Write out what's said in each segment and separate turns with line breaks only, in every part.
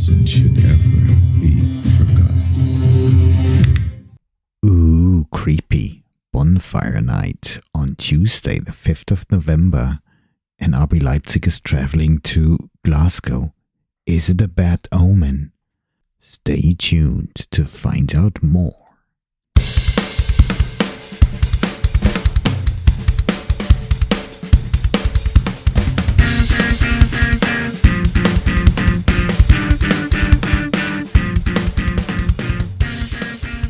season should ever be forgotten.
Ooh, creepy. Bonfire Night on Tuesday, the 5th of November. And RB Leipzig is traveling to Glasgow. Is it a bad omen? Stay tuned to find out more.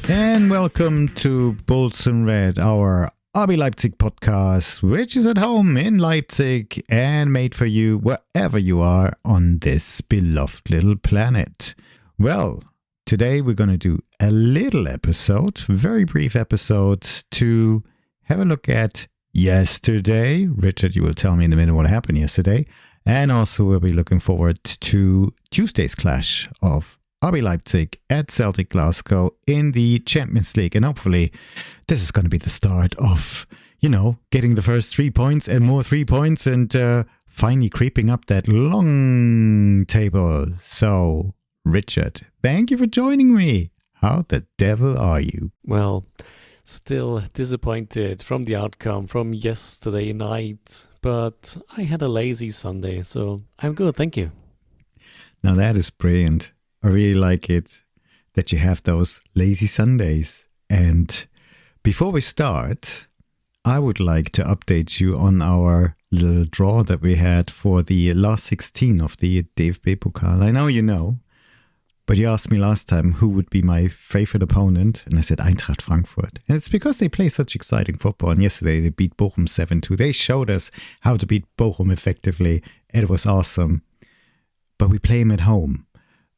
And welcome to Bulls and Red, our RB Leipzig podcast, which is at home in Leipzig and made for you wherever you are on this beloved little planet. Well, today we're going to do a little episode, very brief episode, to have a look at yesterday. Richard, you will tell me in a minute what happened yesterday. And also we'll be looking forward to Tuesday's clash of RB Leipzig at Celtic Glasgow in the Champions League. And hopefully this is going to be the start of, getting the first 3 points and more 3 points and finally creeping up that long table. So, Richard, thank you for joining me. How the devil are you?
Well, still disappointed from the outcome from yesterday night, but I had a lazy Sunday, so I'm good, thank you.
Now that is brilliant. I really like it that you have those lazy Sundays. And before we start, I would like to update you on our little draw that we had for the last 16 of the DFB Pokal. I know you know, but you asked me last time who would be my favorite opponent, and I said Eintracht Frankfurt. And it's because they play such exciting football. And yesterday they beat Bochum 7-2. They showed us how to beat Bochum effectively. It was awesome. But we play them at home.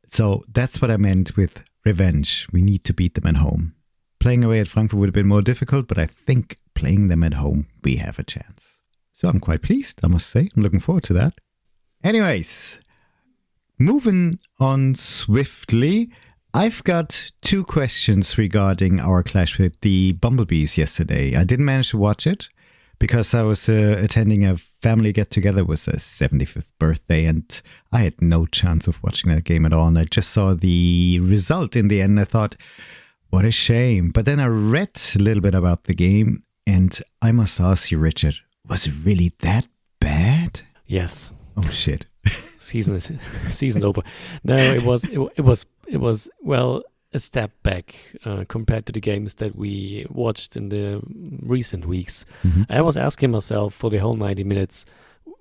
So that's what I meant with revenge. We need to beat them at home. Playing away at Frankfurt would have been more difficult, but I think playing them at home, we have a chance. So I'm quite pleased, I must say. I'm looking forward to that. Anyways, moving on swiftly, I've got 2 questions regarding our clash with the Bumblebees yesterday. I didn't manage to watch it because I was attending a family get-together. It was a 75th birthday, and I had no chance of watching that game at all. And I just saw the result in the end. I thought, what a shame. But then I read a little bit about the game, and I must ask you, Richard, was it really that bad?
Yes.
Oh, shit.
Season's over. No, it was well, a step back compared to the games that we watched in the recent weeks. Mm-hmm. I was asking myself for the whole 90 minutes,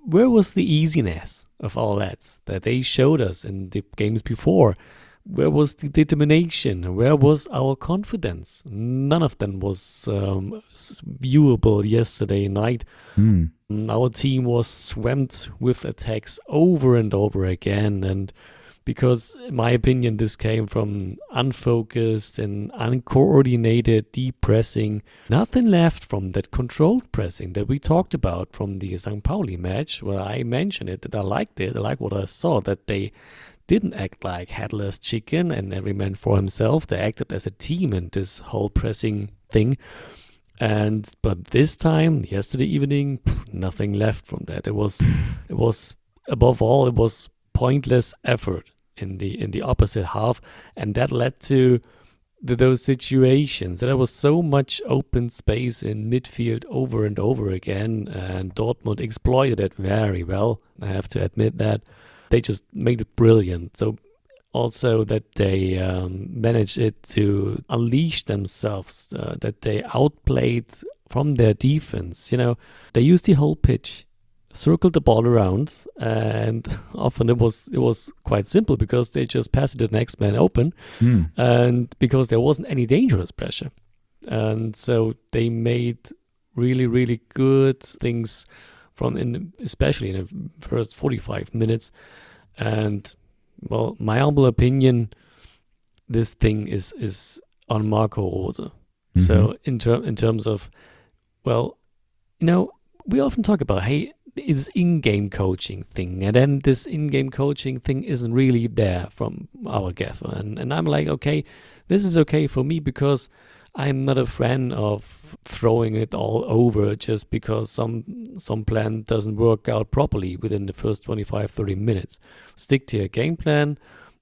where was the easiness of all that they showed us in the games before? Where was the determination? Where was our confidence? None of them was viewable yesterday night. Our team was swamped with attacks over and over again, and because, in my opinion, this came from unfocused and uncoordinated deep pressing. Nothing left from that controlled pressing that we talked about from the St. Pauli match, where I mentioned it, that I liked it. I liked what I saw, that they didn't act like headless chicken and every man for himself. They acted as a team in this whole pressing thing. But this time, yesterday evening, nothing left from that. It was above all, it was pointless effort in the opposite half, and that led to those situations. There was so much open space in midfield over and over again, and Dortmund exploited it very well. I have to admit that they just made it brilliant. So also that they managed it to unleash themselves, that they outplayed from their defense. They used the whole pitch, circled the ball around, and often it was quite simple because they just passed it to the next man open, and because there wasn't any dangerous pressure. And so they made really, really good things especially in the first 45 minutes. And well, my humble opinion, this thing is on Marco Rose. Mm-hmm. So in terms of, well, we often talk about, hey, it's in-game coaching thing, and then this in-game coaching thing isn't really there from our gaffer, and I'm like, okay, this is okay for me because I'm not a fan of throwing it all over just because some plan doesn't work out properly within the first 25-30 minutes. Stick to your game plan,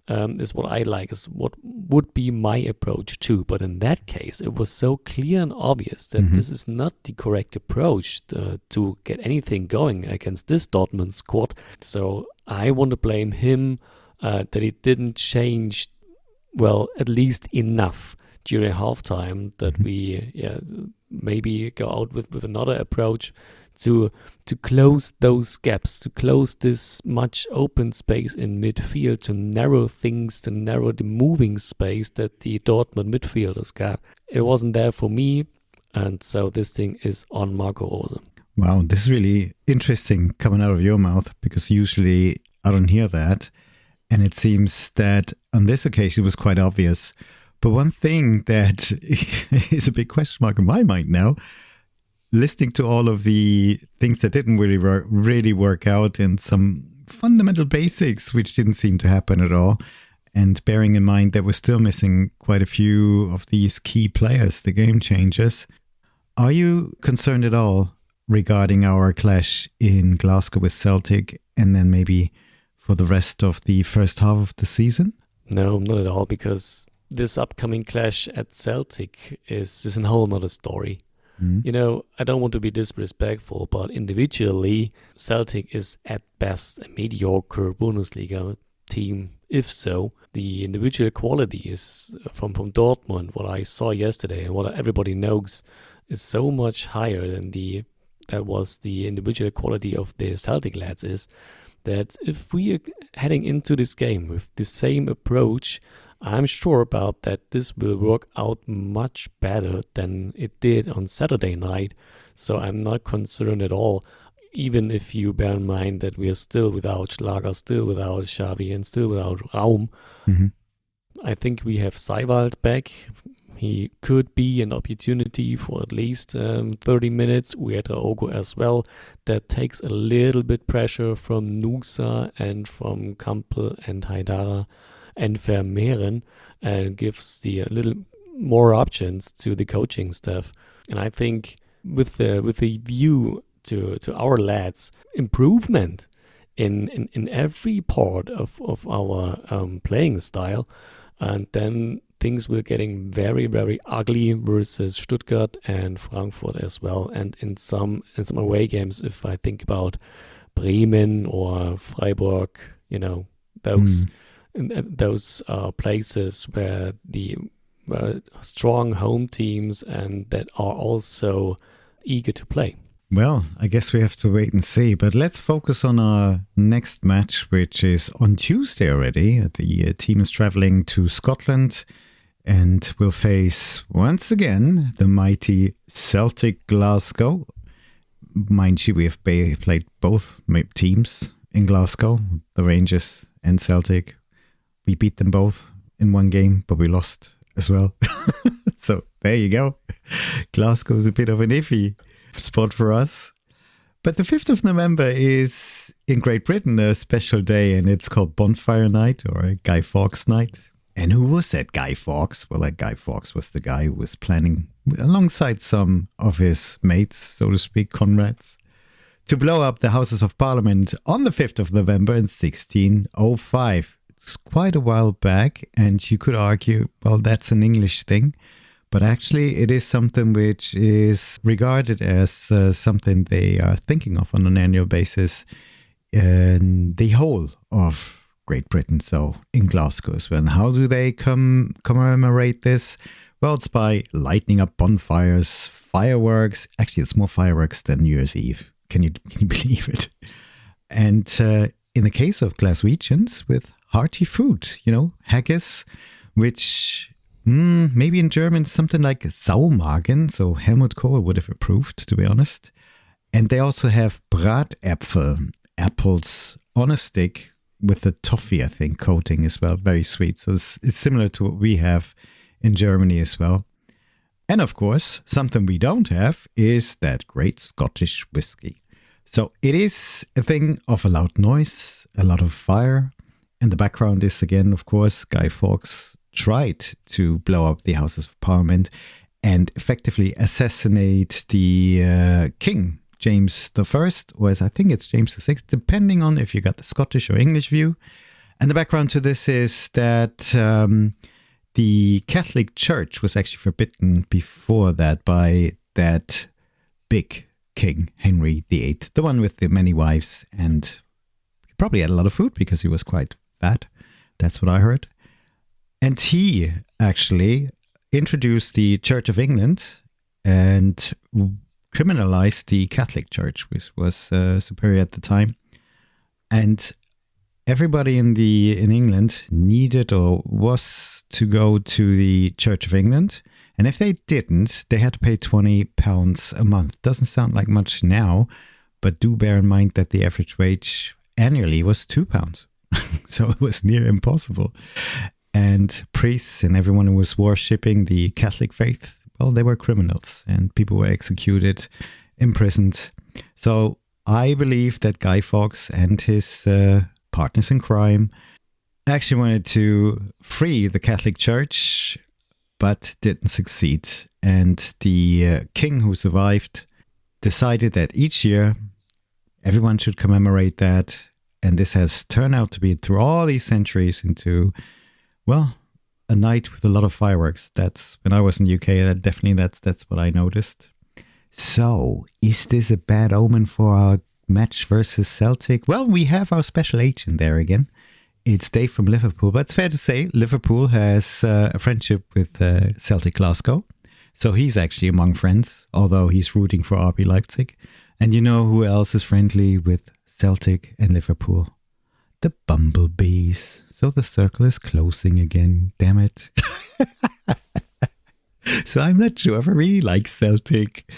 is what I like, is what would be my approach too. But in that case, it was so clear and obvious that this is not the correct approach to get anything going against this Dortmund squad. So I want to blame him that he didn't change, well, at least enough during halftime, that we maybe go out with another approach to close those gaps, to close this much open space in midfield, to narrow things, to narrow the moving space that the Dortmund midfielders got. It wasn't there for me, and so this thing is on Marco Rose.
Wow, this is really interesting coming out of your mouth, because usually I don't hear that. And it seems that on this occasion it was quite obvious. But one thing that is a big question mark in my mind now, listening to all of the things that didn't really work out, and some fundamental basics which didn't seem to happen at all, and bearing in mind that we're still missing quite a few of these key players, the game changers, are you concerned at all regarding our clash in Glasgow with Celtic, and then maybe for the rest of the first half of the season?
No, not at all, because this upcoming clash at Celtic is a whole nother story. You know, I don't want to be disrespectful, but individually, Celtic is at best a mediocre Bundesliga team. If so, the individual quality is from Dortmund, what I saw yesterday and what everybody knows, is so much higher than that was the individual quality of the Celtic lads, is that if we are heading into this game with the same approach, I'm sure about that this will work out much better than it did on Saturday night. So I'm not concerned at all, even if you bear in mind that we are still without Schlager, still without Xavi, and still without Raum. I think we have Seiwald back. He could be an opportunity for at least 30 minutes. We had Ogo as well. That takes a little bit pressure from Nusa and from Kampel and Haidara and Vermeeren, and gives a little more options to the coaching staff. And I think with the view to our lads, improvement in every part of our playing style, and then things will getting very, very ugly versus Stuttgart and Frankfurt as well. And in some away games, if I think about Bremen or Freiburg, you know, those places where strong home teams and that are also eager to play.
Well, I guess we have to wait and see. But let's focus on our next match, which is on Tuesday already. The team is traveling to Scotland and will face, once again, the mighty Celtic Glasgow. Mind you, we have played both teams in Glasgow, the Rangers and Celtic. We beat them both in one game, but we lost as well. So there you go. Glasgow is a bit of an iffy spot for us. But the 5th of November is in Great Britain a special day, and it's called Bonfire Night, or Guy Fawkes Night. And who was that Guy Fawkes? Well, that Guy Fawkes was the guy who was planning, alongside some of his mates, so to speak, comrades, to blow up the Houses of Parliament on the 5th of November in 1605. It's quite a while back, and you could argue, well, that's an English thing. But actually, it is something which is regarded as something they are thinking of on an annual basis in the whole of Great Britain, so in Glasgow as well. And how do they commemorate this? Well, it's by lighting up bonfires, fireworks. Actually, it's more fireworks than New Year's Eve. Can you believe it? And in the case of Glaswegians, with hearty food, haggis, which maybe in German something like Saumagen, so Helmut Kohl would have approved, to be honest. And they also have Bratäpfel, apples on a stick with a toffee, I think, coating as well. Very sweet. So it's similar to what we have in Germany as well. And of course, something we don't have is that great Scottish whiskey. So it is a thing of a loud noise, a lot of fire. And the background is, again, of course, Guy Fawkes tried to blow up the Houses of Parliament and effectively assassinate the King, James I, or as I think it's James VI, depending on if you got the Scottish or English view. And the background to this is that the Catholic Church was actually forbidden before that by that big king, Henry VIII, the one with the many wives, and he probably had a lot of food because he was quite fat. That's what I heard. And he actually introduced the Church of England and criminalized the Catholic Church, which was superior at the time. And everybody in England needed or was to go to the Church of England. And if they didn't, they had to pay £20 a month. Doesn't sound like much now, but do bear in mind that the average wage annually was £2. So it was near impossible. And priests and everyone who was worshipping the Catholic faith, well, they were criminals and people were executed, imprisoned. So I believe that Guy Fawkes and his partners in crime actually wanted to free the Catholic Church, but didn't succeed. And the king who survived decided that each year everyone should commemorate that. And this has turned out to be, through all these centuries, into, well, a night with a lot of fireworks. That's when I was in the UK. That's what I noticed. So, is this a bad omen for our match versus Celtic? Well, we have our special agent there again. It's Dave from Liverpool. But it's fair to say Liverpool has a friendship with Celtic Glasgow. So he's actually among friends, although he's rooting for RB Leipzig. And you know who else is friendly with Celtic and Liverpool? The Bumblebees. So the circle is closing again. Damn it. So I'm not sure if I really like Celtic.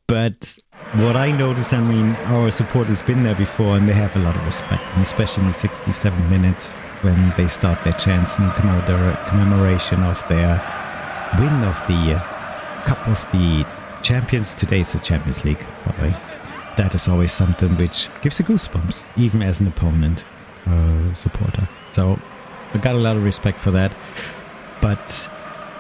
But what I notice, I mean, our support has been there before and they have a lot of respect. And especially in the 67th minute when they start their chants in commemoration of their win of the Cup of the Champions. Today's the Champions League, by the way. That is always something which gives you goosebumps, even as an opponent supporter. So I got a lot of respect for that. But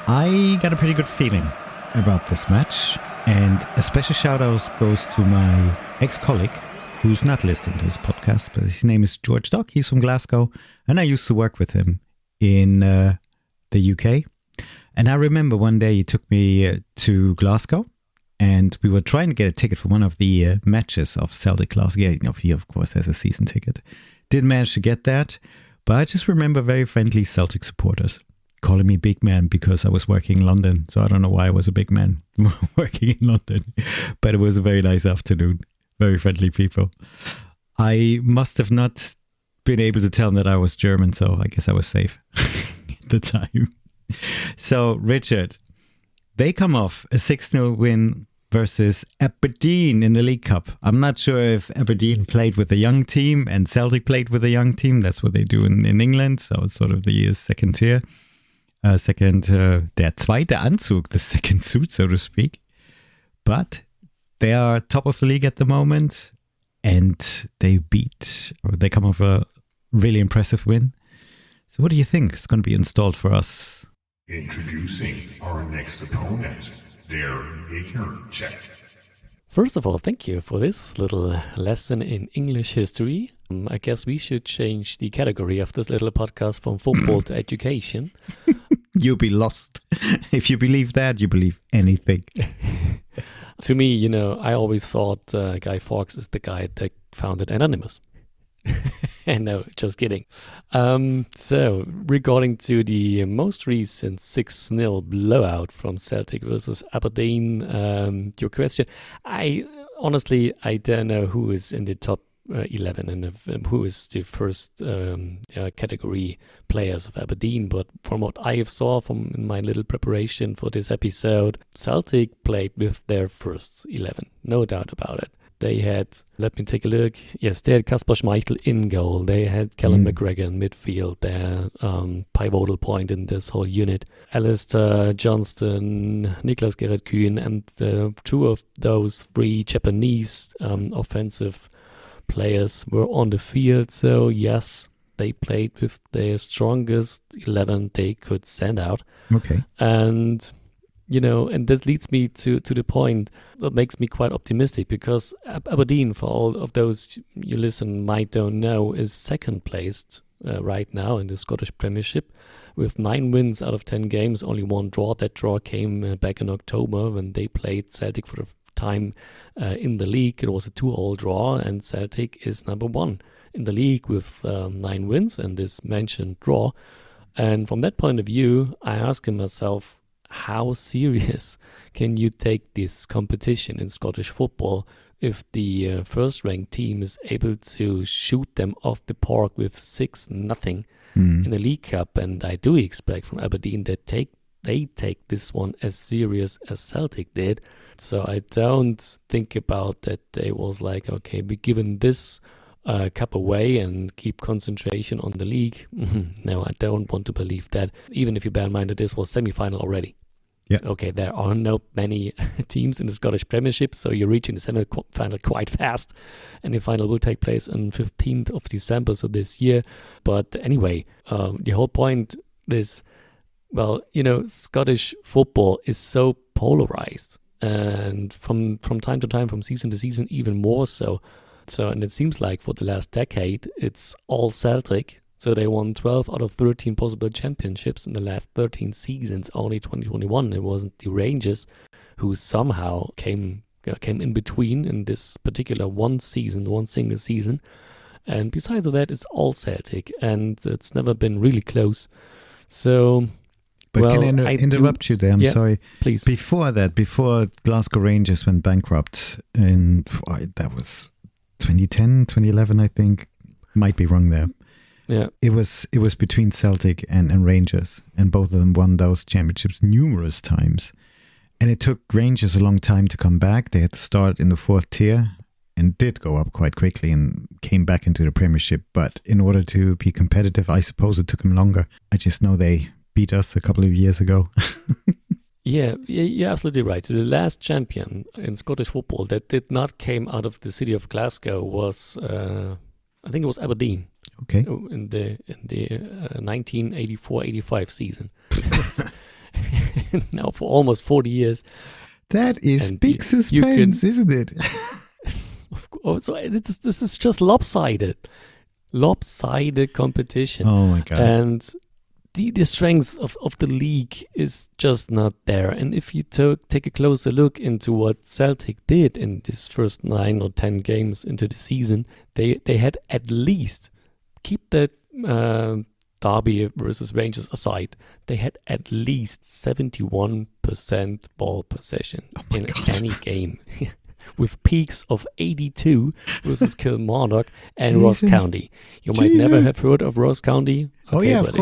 I got a pretty good feeling about this match. And a special shout out goes to my ex-colleague, who's not listening to this podcast, but his name is George Dock. He's from Glasgow. And I used to work with him in the UK. And I remember one day he took me to Glasgow. And we were trying to get a ticket for one of the matches of Celtic Glasgow. Yeah, you know, he, of course, has a season ticket. Didn't manage to get that. But I just remember very friendly Celtic supporters calling me big man because I was working in London. So I don't know why I was a big man working in London. But it was a very nice afternoon. Very friendly people. I must have not been able to tell them that I was German. So I guess I was safe at the time. So, Richard, they come off a 6-0 win versus Aberdeen in the League Cup. I'm not sure if Aberdeen played with a young team and Celtic played with a young team. That's what they do in England. So it's sort of the second tier. Der zweite Anzug, the second suit, so to speak. But they are top of the league at the moment. And they come off a really impressive win. So what do you think is going to be installed for us?
Introducing our next opponent, their Gegnercheck.
First of all, thank you for this little lesson in English history. I guess we should change the category of this little podcast from football to education.
You'll be lost. If you believe that, you believe anything.
To me, you know, I always thought Guy Fawkes is the guy that founded Anonymous. No, just kidding. So, regarding to the most recent 6-0 blowout from Celtic versus Aberdeen, your question, I don't know who is in the top 11 and who is the first category players of Aberdeen, but from what I have saw from in my little preparation for this episode, Celtic played with their first 11, no doubt about it. They had, let me take a look. Yes, they had Kasper Schmeichel in goal. They had Callum McGregor in midfield, their pivotal point in this whole unit. Alistair Johnston, Niklas Gerrit Kühn, and two of those three Japanese offensive players were on the field. So, yes, they played with their strongest 11 they could send out.
Okay.
And you know, and that leads me to the point that makes me quite optimistic, because Aberdeen, for all of those you listen might don't know, is second placed right now in the Scottish Premiership, with 9 wins out of 10 games, only 1 draw. That draw came back in October when they played Celtic for the time in the league. It was a 2-all draw, and Celtic is number 1 in the league with 9 wins and this mentioned draw. And from that point of view, I ask myself, how serious can you take this competition in Scottish football if the first-ranked team is able to shoot them off the park with 6-0 in the League Cup? And I do expect from Aberdeen that they take this one as serious as Celtic did. So I don't think about that they was like, okay, we're giving this cup away and keep concentration on the league. No, I don't want to believe that. Even if you bear in mind that this was semi-final already.
Yeah.
Okay, there are no many teams in the Scottish Premiership, so you're reaching the semi-final quite fast. And the final will take place on 15th of December, so this year. But anyway, the whole point is, well, Scottish football is so polarized. And from time to time, from season to season, even more so. And it seems like for the last decade, it's all Celtic. So they won 12 out of 13 possible championships in the last 13 seasons. Only 2021, it wasn't the Rangers who somehow came in between in this particular one single season. And besides that, it's all Celtic, and it's never been really close. So,
but can I interrupt you there? I'm sorry.
Please.
Before Glasgow Rangers went bankrupt that was 2010, 2011, I think. Might be wrong there.
Yeah,
it was between Celtic and Rangers, and both of them won those championships numerous times. And it took Rangers a long time to come back. They had to start in the 4th tier and did go up quite quickly and came back into the Premiership. But in order to be competitive, I suppose it took them longer. I just know they beat us a couple of years ago.
Yeah, you're absolutely right. The last champion in Scottish football that did not came out of the city of Glasgow was, I think it was Aberdeen.
Okay.
In the 1984-85 season. Now for almost 40 years.
That is big suspense, isn't it?
So this is just lopsided competition.
Oh my God.
And the strength of the league is just not there. And if you take a closer look into what Celtic did in this first 9 or 10 games into the season, they had at least, keep that Derby versus Rangers aside, they had at least 71% ball possession in any game. With peaks of 82 versus Kilmarnock and Ross County. You might never have heard of Ross County. Okay,
of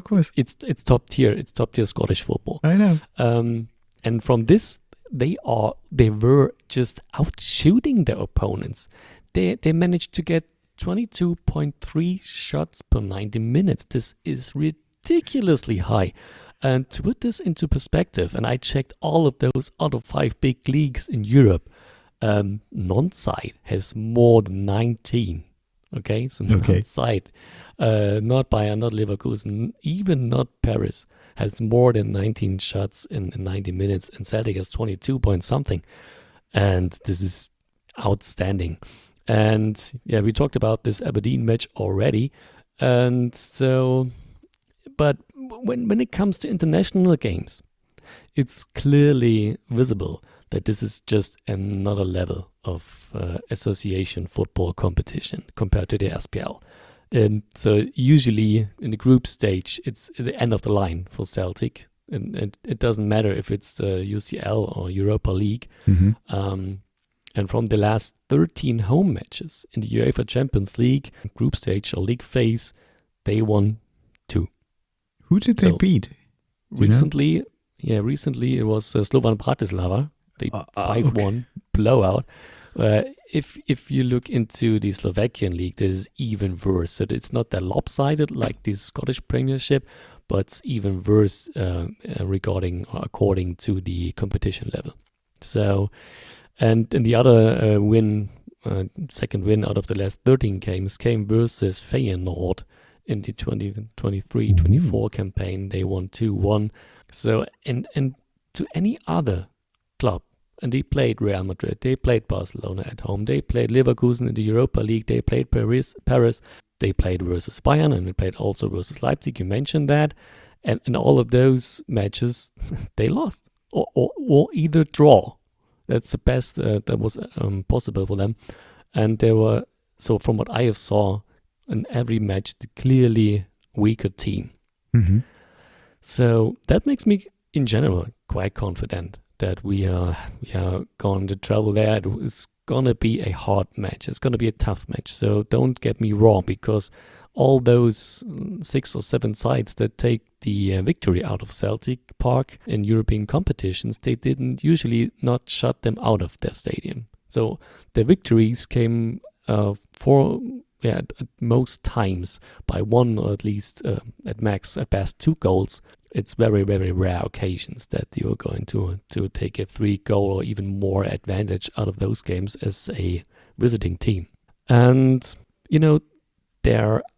course.
It's top tier. It's top tier Scottish football.
I know.
And from this, they were just out shooting their opponents. They managed to get 22.3 shots per 90 minutes. This is ridiculously high. And to put this into perspective, and I checked all of those other 5 big leagues in Europe, non-side has more than 19. Okay, so non-side, not Bayern, not Leverkusen, even not Paris, has more than 19 shots in 90 minutes, and Celtic has 22 point something. And this is outstanding. And yeah, we talked about this Aberdeen match already. And so, but when it comes to international games, it's clearly visible that this is just another level of association football competition compared to the SPL. So usually in the group stage, it's the end of the line for Celtic. And it doesn't matter if it's UCL or Europa League.
Mm-hmm.
And from the last 13 home matches in the UEFA Champions League group stage or league phase, they won 2.
Who did they beat?
Recently it was Slovan Bratislava. They 5-1 blowout. If you look into the Slovakian league, that is even worse. So it's not that lopsided like the Scottish Premiership, but it's even worse according to the competition level. So, and the other second win out of the last 13 games came versus Feyenoord in the 2023-24 campaign. They won 2-1. So, and to any other club, and they played Real Madrid, they played Barcelona at home, they played Leverkusen in the Europa League, they played Paris. they played versus Bayern and they played also versus Leipzig. You mentioned that. And in all of those matches, they lost or either draw. That's the best that was possible for them. And they were, so from what I have saw, in every match, the clearly weaker team.
Mm-hmm.
So that makes me, in general, quite confident that we are going to travel there. It's going to be a hard match. It's going to be a tough match. So don't get me wrong, because all those 6 or 7 sides that take the victory out of Celtic Park in European competitions, they didn't usually not shut them out of their stadium. So the victories came at most times by 1 or at least at max at best 2 goals. It's very, very rare occasions that you're going to take a 3-goal or even more advantage out of those games as a visiting team. And,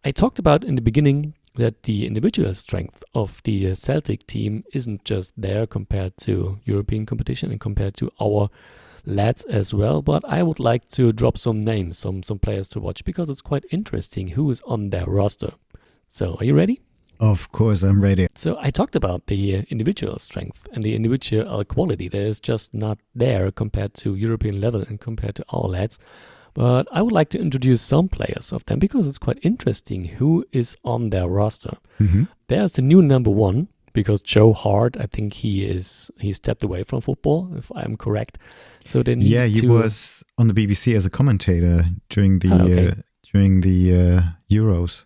I talked about in the beginning that the individual strength of the Celtic team isn't just there compared to European competition and compared to our lads as well, but I would like to drop some names, some players to watch, because it's quite interesting who is on their roster. So, are you ready?
Of course, I'm ready.
So, I talked about the individual strength and the individual quality that is just not there compared to European level and compared to our lads. But I would like to introduce some players of them because it's quite interesting who is on their roster.
Mm-hmm.
There's the new number 1, because Joe Hart, I think he stepped away from football, if I'm correct. So they need
he was on the BBC as a commentator during the Euros.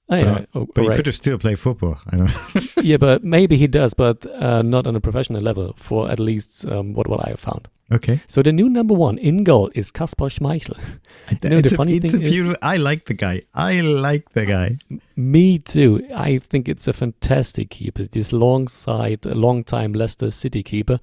But
he could have still played football. I don't know.
Yeah, but maybe he does, but not on a professional level, for at least what I have found.
Okay.
So the new number 1 in goal is Kasper Schmeichel.
I like the guy.
Me too. I think it's a fantastic keeper. This long-time Leicester City keeper.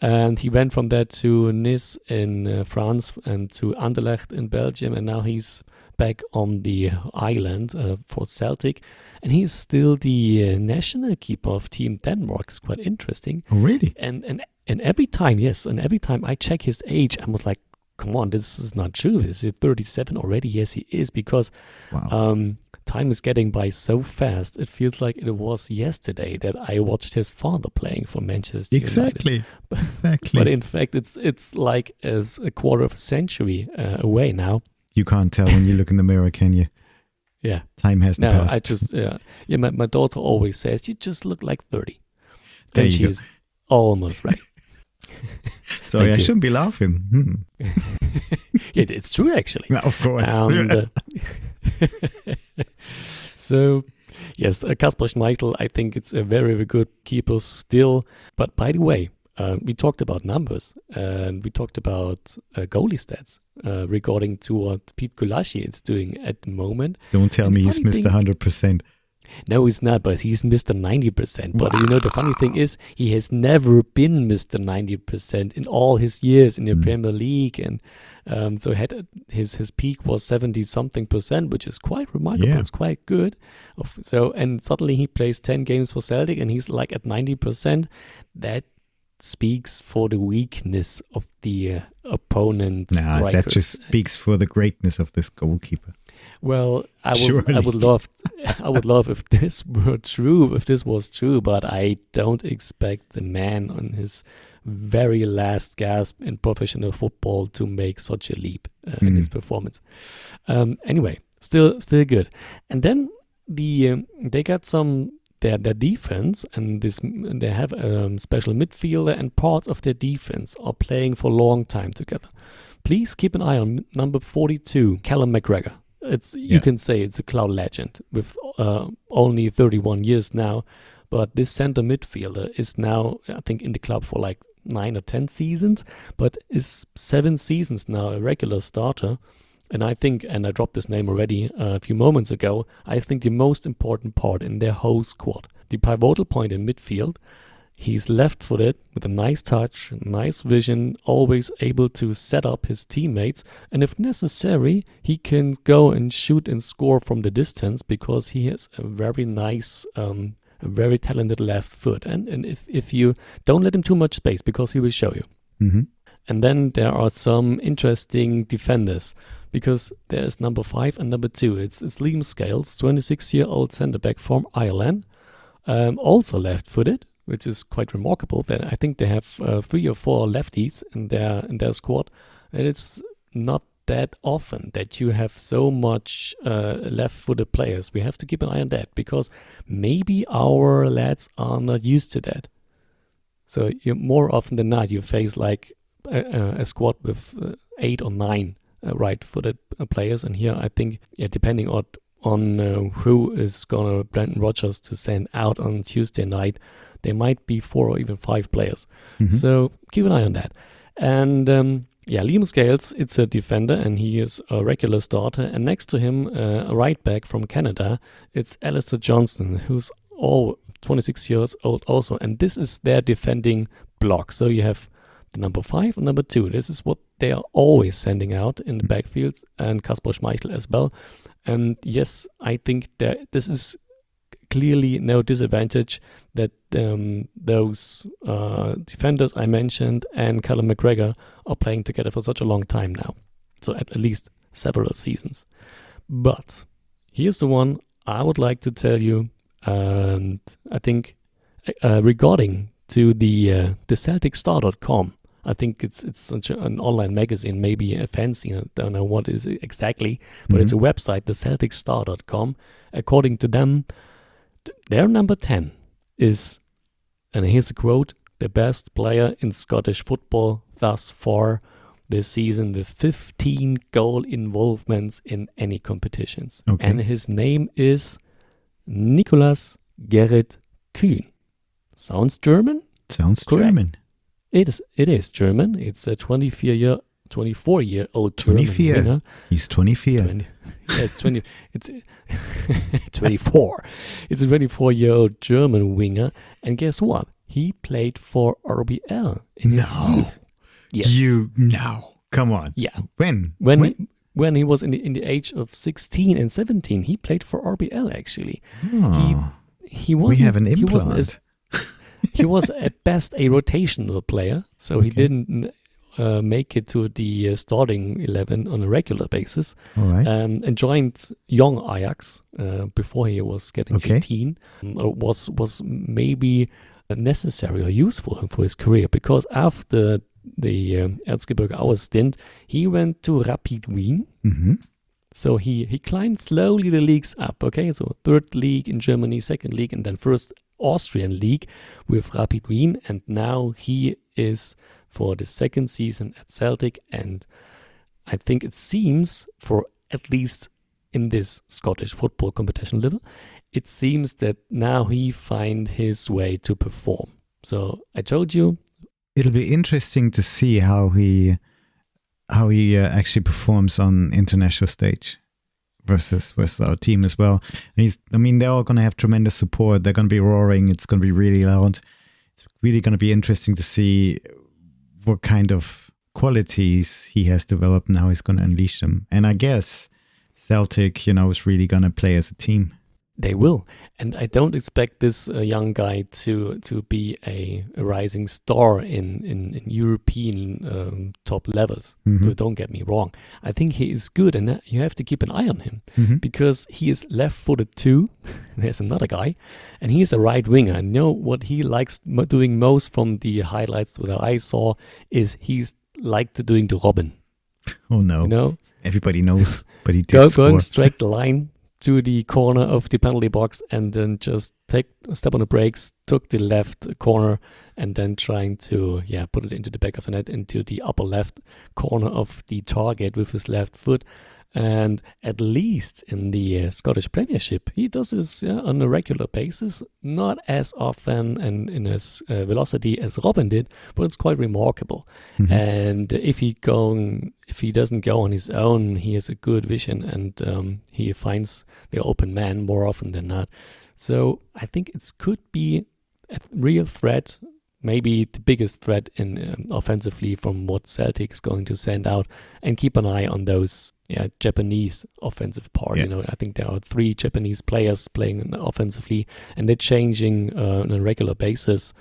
And he went from there to Nice in France and to Anderlecht in Belgium. And now he's back on the island for Celtic. And he is still the national keeper of Team Denmark. It's quite interesting.
Oh, really?
And every time I check his age, I was like, come on, this is not true. Is he 37 already? Yes, he is, because time is getting by so fast. It feels like it was yesterday that I watched his father playing for Manchester United. Exactly. But in fact, it's like as a quarter of a century away now.
You can't tell when you look in the mirror, can you?
Yeah.
Time hasn't passed.
I just, my daughter always says, you just look like 30.
There
and
you
she's almost right.
Sorry, I shouldn't be laughing.
Yeah, it's true, actually.
Of course.
So, yes, Kasper Schmeichel, I think it's a very, very good keeper still. But by the way, we talked about numbers and we talked about goalie stats regarding to what Pete Gulaschi is doing at the moment.
Don't tell me he's missed 100%.
No, he's not, but he's Mr. 90%. But the funny thing is, he has never been Mr. 90% in all his years in the Premier League. And so his peak was 70-something%, which is quite remarkable. Yeah. It's quite good. And suddenly he plays 10 games for Celtic and he's like at 90%. That speaks for the weakness of the opponent's strikers.
That just speaks for the greatness of this goalkeeper.
Well, I would love if this were true, if this was true, but I don't expect the man on his very last gasp in professional football to make such a leap in his performance. Anyway, still good. And then they got their defense, and they have a special midfielder, and parts of their defense are playing for a long time together. Please keep an eye on number 42, Callum McGregor. You can say it's a club legend with only 31 years now, but this center midfielder is now, I think, in the club for like 9 or 10 seasons, but is 7 seasons now a regular starter. And I think, and I dropped this name already a few moments ago, I think the most important part in their whole squad, the pivotal point in midfield, he's left-footed with a nice touch, nice vision, always able to set up his teammates. And if necessary, he can go and shoot and score from the distance because he has a very nice, a very talented left foot. And if you don't let him too much space, because he will show you.
Mm-hmm.
And then there are some interesting defenders, because there's number 5 and number 2. It's Liam Scales, 26-year-old centre-back from Ireland, also left-footed, which is quite remarkable. That I think they have 3 or 4 lefties in their squad, and it's not that often that you have so much left-footed players. We have to keep an eye on that, because maybe our lads are not used to that. So more often than not, you face like a squad with 8 or 9 right-footed players, and here I think, depending on who is gonna Brendan Rodgers to send out on Tuesday night, there might be 4 or even 5 players. So keep an eye on that. And Liam Scales, it's a defender, and he is a regular starter. And next to him, a right back from Canada, it's Alistair Johnston, who's 26 years old also. And this is their defending block. So you have the number 5 and number 2. This is what they are always sending out in the backfield, and Kasper Schmeichel as well. And yes, I think that this is clearly no disadvantage that those defenders I mentioned and Callum McGregor are playing together for such a long time now. So at least several seasons. But here's the one I would like to tell you, and I think regarding to the CelticStar.com. I think it's such an online magazine, maybe a fancy, I don't know what is it exactly, but it's a website, the CelticStar.com. According to them, their number 10 is, and here's a quote, the best player in Scottish football thus far this season, with 15 goal involvements in any competitions.
Okay.
And his name is Nicolas Gerrit Kühn. Sounds German?
Sounds
Correct.
German.
It is German. It's a 24-year-old German
24.
winger.
He's 24.
20, it's 20. It's 24. It's a 24-year-old German winger, and guess what? He played for RBL in his youth. Yes.
Come on.
Yeah.
When?
When he was in the age of 16 and 17, he played for RBL actually.
Oh,
He wasn't.
we have an
He wasn't
implant.
he was at best a rotational player, so he didn't make it to the starting 11 on a regular basis.
All right.
And joined young Ajax before he was getting 18. Was maybe necessary or useful for his career, because after the Erzgebirge Aue stint, he went to Rapid Wien. So he climbed slowly the leagues up. Okay, so 3rd league in Germany, 2nd league, and then 1st Austrian league with Rapid Wien, and now he is for the 2nd season at Celtic. And I think it seems, for at least in this Scottish football competition level, it seems that now he find his way to perform. So I told you,
It'll be interesting to see how he actually performs on international stage versus our team as well. They're all going to have tremendous support. They're going to be roaring. It's going to be really loud. It's really going to be interesting to see what kind of qualities he has developed and how he's going to unleash them. And I guess Celtic, is really going to play as a team.
they will. And I don't expect this young guy to be a rising star in European top levels. So don't get me wrong. I think he is good, and you have to keep an eye on him because he is left-footed too. There's another guy, and he's a right winger. I know what he likes doing most from the highlights that I saw is he's liked doing the Robin.
Oh no!
You know?
Everybody knows, but he did score.
Going straight the line to the corner of the penalty box and then just take a step on the brakes, took the left corner and then trying to put it into the back of the net, into the upper left corner of the target with his left foot. And at least in the Scottish Premiership, he does this on a regular basis, not as often and in as velocity as Robin did, but it's quite remarkable. And if he doesn't go on his own, he has a good vision and he finds the open man more often than not. So I think it could be a real threat. Maybe the biggest threat in offensively from what Celtic is going to send out, and keep an eye on those Japanese offensive part.
Yeah.
You know, I think there are 3 Japanese players playing offensively, and they're changing on a regular basis.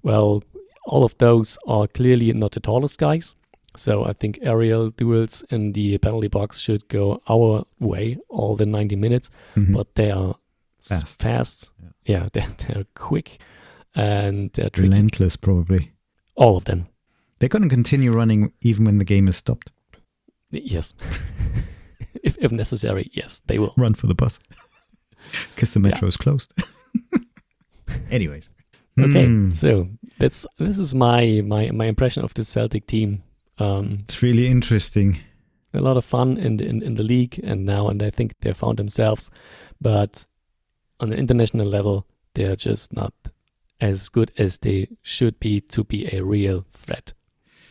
Well, all of those are clearly not the tallest guys, So I think aerial duels in the penalty box should go our way all the 90 minutes, but they are fast. Yeah, they're quick and they're tricky.
Relentless, probably.
All of them.
They're going to continue running even when the game is stopped.
Yes. if necessary, yes, they will.
Run for the bus. Because the metro is closed. Anyways.
Okay, so this is my impression of the Celtic team.
It's really interesting.
A lot of fun in the league and I think they found themselves, but on an international level, they're just not as good as they should be to be a real threat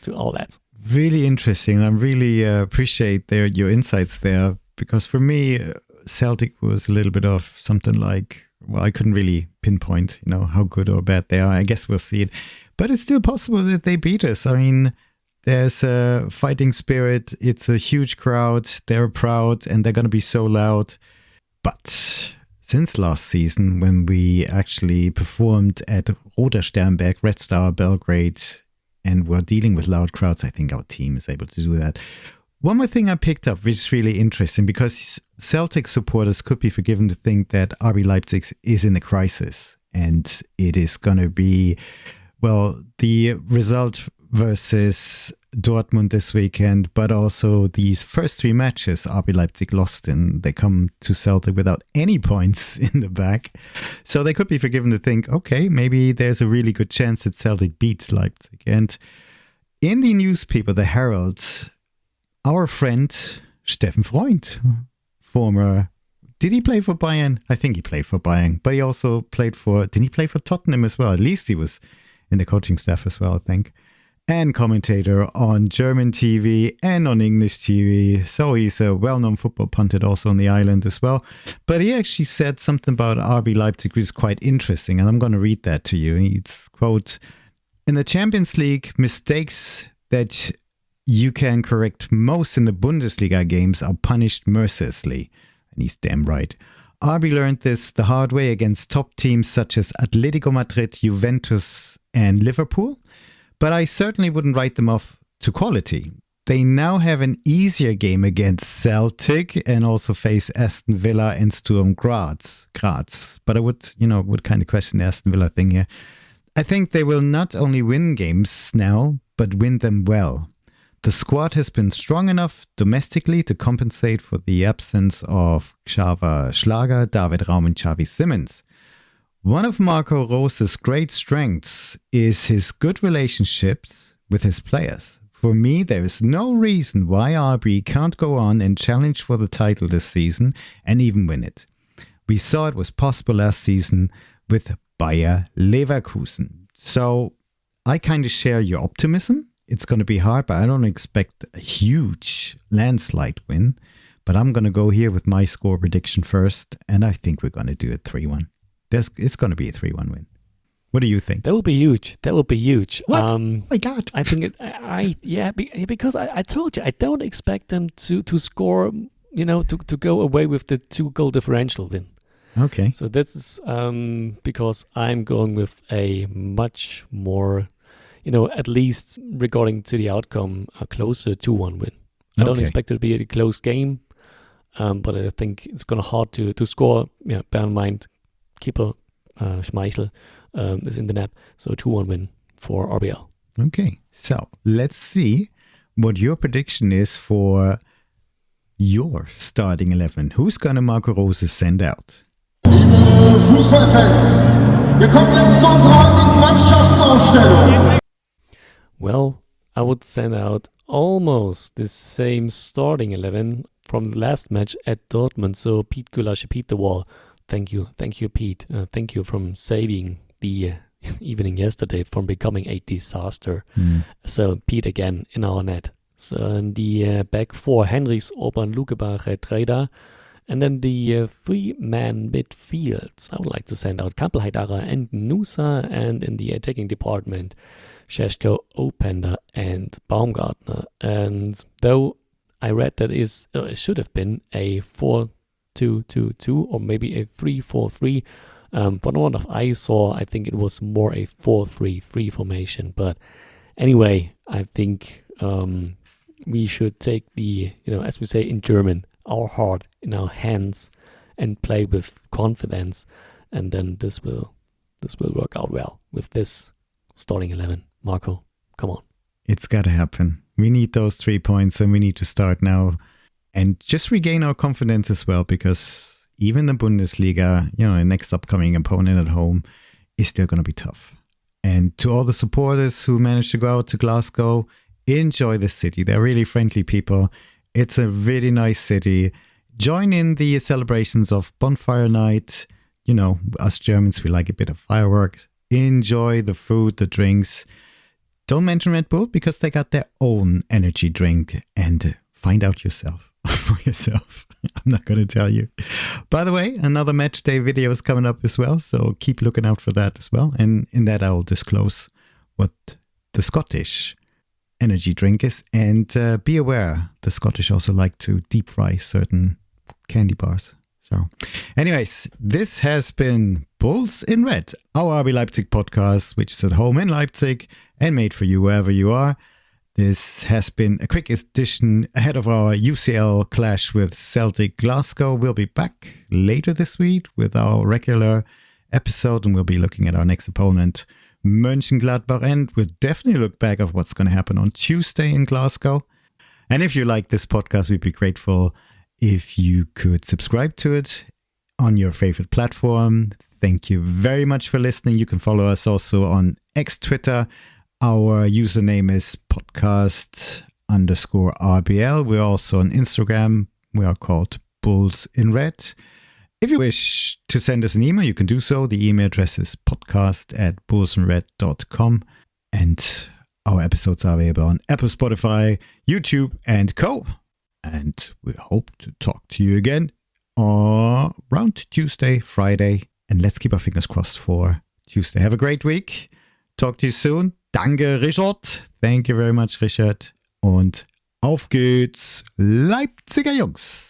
to all that.
Really interesting. I really appreciate your insights there, because for me, Celtic was a little bit of something like, well, I couldn't really pinpoint, how good or bad they are. I guess we'll see it. But it's still possible that they beat us. I mean, there's a fighting spirit. It's a huge crowd. They're proud and they're going to be so loud. But since last season, when we actually performed at Roter Sternberg, Red Star Belgrade, and were dealing with loud crowds, I think our team is able to do that. One more thing I picked up, which is really interesting, because Celtic supporters could be forgiven to think that RB Leipzig is in a crisis. And it is going to be, well, the result versus Dortmund this weekend, but also these first 3 matches RB Leipzig lost in. They come to Celtic without any points in the back. So they could be forgiven to think, okay, maybe there's a really good chance that Celtic beats Leipzig. And in the newspaper, the Herald, our friend Steffen Freund, former, did he play for Bayern? I think he played for Bayern, but he also played for, did he play for Tottenham as well? At least he was in the coaching staff as well, I think. And commentator on German TV and on English TV. So he's a well-known football pundit also on the island as well. But he actually said something about RB Leipzig, which is quite interesting. And I'm going to read that to you. It's, quote, in the Champions League, mistakes that you can correct most in the Bundesliga games are punished mercilessly. And he's damn right. RB learned this the hard way against top teams such as Atletico Madrid, Juventus, and Liverpool. But I certainly wouldn't write them off to quality. They now have an easier game against Celtic and also face Aston Villa and Sturm Graz. But I would kind of question the Aston Villa thing here. I think they will not only win games now, but win them well. The squad has been strong enough domestically to compensate for the absence of Xaver Schlager, David Raum, and Xavi Simons. One of Marco Rose's great strengths is his good relationships with his players. For me, there is no reason why RB can't go on and challenge for the title this season and even win it. We saw it was possible last season with Bayer Leverkusen. So I kind of share your optimism. It's going to be hard, but I don't expect a huge landslide win. But I'm going to go here with my score prediction first, and I think we're going to do it 3-1. It's going to be a 3-1 win. What do you think?
That would be huge.
What? Oh my God.
I think because I told you, I don't expect them to score, to go away with the 2-goal differential win.
Okay.
So this is because I'm going with a much more, at least regarding to the outcome, a closer 2-1 win. I don't expect it to be a close game, but I think it's going to hard to score. Yeah, bear in mind, keeper Schmeichel is in the net, so 2-1 win for RBL.
Okay, so let's see what your prediction is for your starting 11. Who's gonna Marco Rose send out?
Liebe Fußballfans, wir kommen jetzt zu unserer heutigen Mannschaftsaufstellung.
Well, I would send out almost the same starting 11 from the last match at Dortmund. So Pete Gulasche, Pete the Wall. Thank you, Pete. Thank you from saving the evening yesterday from becoming a disaster. So Pete again in our net. So in the back four, Henrichs, Orban, Lukebach, Treda. And then the 3-man midfields. I would like to send out Kampel, Haidara and Nusa. And in the attacking department, Sheshko, Openda and Baumgartner. And though I read that it should have been a 4-2-2-2 or maybe a 3-4-3. From what I saw, I think it was more a 4-3-3 formation. But anyway, I think we should take the, as we say in German, our heart in our hands and play with confidence, and then this will work out well with this starting 11. Marco, come on.
It's got to happen. We need those 3 points, and we need to start now and just regain our confidence as well, because even the Bundesliga, the next upcoming opponent at home is still going to be tough. And to all the supporters who managed to go out to Glasgow, enjoy the city. They're really friendly people. It's a really nice city. Join in the celebrations of Bonfire Night. Us Germans, we like a bit of fireworks. Enjoy the food, the drinks. Don't mention Red Bull because they got their own energy drink, and find out yourself for yourself. I'm not going to tell you. By the way, another match day video is coming up as well, so keep looking out for that as well. And in that, I'll disclose what the Scottish energy drink is. And be aware, the Scottish also like to deep fry certain candy bars. So, anyways, this has been Bulls in Red, our RB Leipzig podcast, which is at home in Leipzig and made for you wherever you are. This has been a quick edition ahead of our UCL clash with Celtic Glasgow. We'll be back later this week with our regular episode, and we'll be looking at our next opponent, Mönchengladbach, and we'll definitely look back at what's going to happen on Tuesday in Glasgow. And if you like this podcast, we'd be grateful if you could subscribe to it on your favorite platform. Thank you very much for listening. You can follow us also on X Twitter. Our username is podcast_RBL. We're also on Instagram. We are called Bulls in Red. If you wish to send us an email, you can do so. The email address is podcast@bullsinred.com. And our episodes are available on Apple, Spotify, YouTube, and Co. And we hope to talk to you again around Tuesday, Friday. And let's keep our fingers crossed for Tuesday. Have a great week. Talk to you soon. Danke, Richard. Thank you very much, Richard. Und auf geht's, Leipziger Jungs.